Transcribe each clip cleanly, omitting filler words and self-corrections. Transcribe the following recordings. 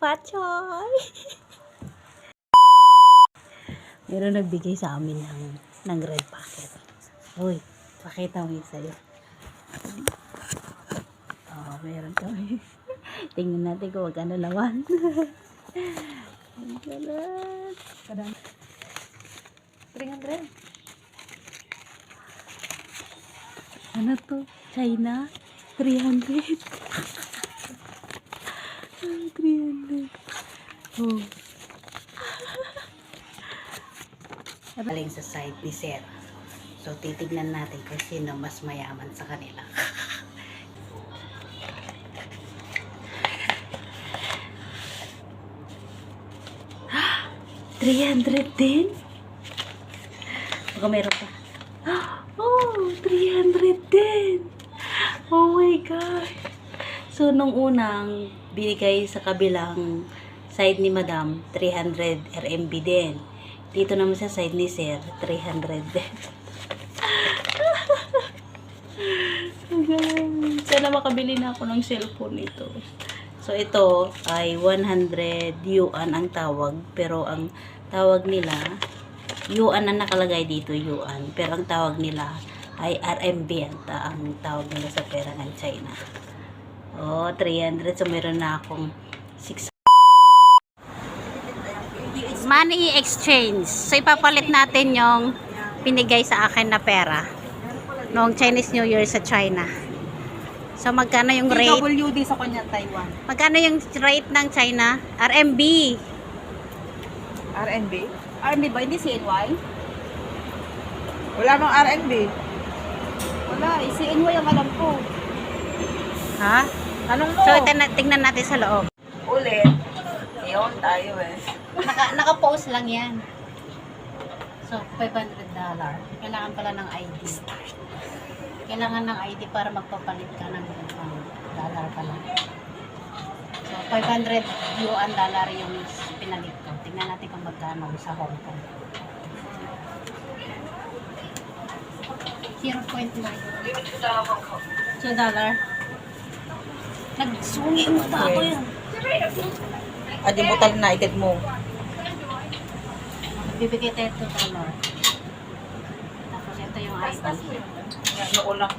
Patchoy! Meron nagbigay sa amin ng red packet. Uy, pakita mo yung sa'yo. Oh, meron kami. Tingnan natin kung magkano laman. Ang galat. 300. Ano to? China? 300. 300. Oh. Galing sa side ni Sir. So, titignan natin kung sino mas mayaman sa kanila. $300 din? Baka meron pa. Oh, 300 din. Oh my God. So, nung unang binigay sa kabilang side ni Madam, 300 RMB din. Dito naman sa side ni Sir, 300 din. Sana makabili na ako ng cellphone ito. So, ito ay 100 yuan ang tawag. Pero ang tawag nila, yuan ang nakalagay dito, yuan. Pero ang tawag nila ay RMB ang tawag nila sa pera ng China. Oh, 300. So, meron na akong 600. Money exchange. So, ipapalit natin yung pinigay sa akin na pera noong Chinese New Year sa China. So, magkano yung rate? WD sa kanya, Taiwan. Magkano yung rate ng China? RMB. RMB? RMB ba? Hindi CNY? Wala bang RMB? Wala. CNY ang alam ko. Ha? Anong mo? So, tingnan natin sa loob. Ulit. Iyon tayo eh. Naka-post lang yan. So, $500. Kailangan pala ng ID. Kailangan ng ID para magpapalit ka ng dollar pala. So, 500 yuan dollar yung pinalit ko. Tingnan natin kung magkano sa Hong Kong. 0.9. $2. Nagsungi mo pa ako yan. Adi mo tal na ited mo. Bibigay tayo $2. Tapos ito yung ID. Naulang.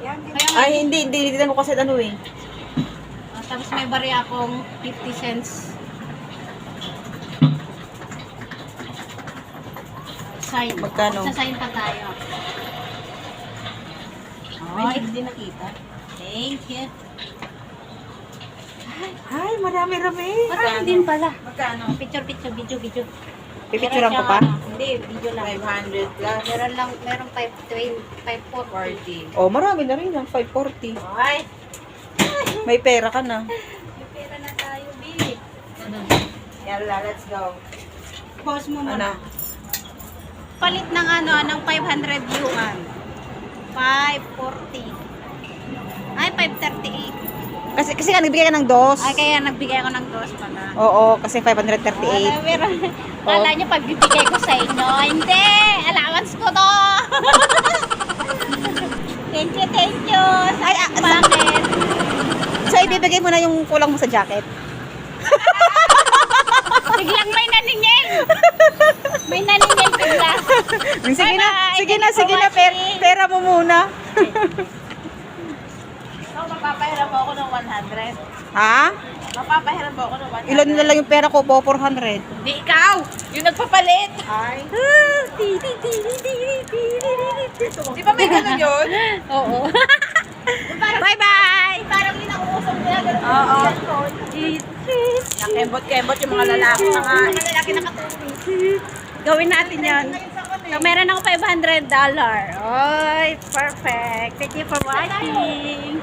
Kaya, Ay, hindi ko kasi ano eh. tapos may bari akong 50 cents. Sign. Magkano? Sa sign pa tayo. Ay, hindi nakita. Thank you. Ay, marami-rami. Marami din pala. Magkano? Picture, video. Pipicturean ko pa? Hindi, video lang. 500 plus. Meron 540. Oh, marami na rin ah. 540. Ay, May pera ka na. may pera na tayo, B. Yalla, let's go. Pause mo Ano? muna. Palit ng ng 500 yuan. 540. Ay, 538. Kasi nga nagbigay ka ng dos. Ay, kaya nagbigay ako ng dos pala. Oo, kasi 538. Pero, kala nyo pagbibigay ko sa inyo. Hindi! Allowance ko to! Thank you! Ay, bakit? So, ibibigay mo na yung kulang mo sa jacket. Biglang may naningil! May naningil bigla. Sige na, pera mo muna. Mapapahiram mo ako ng 100. Ha? Mapapahiram mo ako ng 100. Ilan na lang yung pera ko po? 400. Hindi ikaw! Yung nagpapalit! Ay. Di ba may gano'n yun? Oo. Bye-bye! Parang inausap nila gano'n. Oo. Nakembot-kembot yung mga lalaki na nga. Mga lalaki nakatulog. Gawin natin yan. So, meron ako $500. Oy, perfect. Thank you for watching.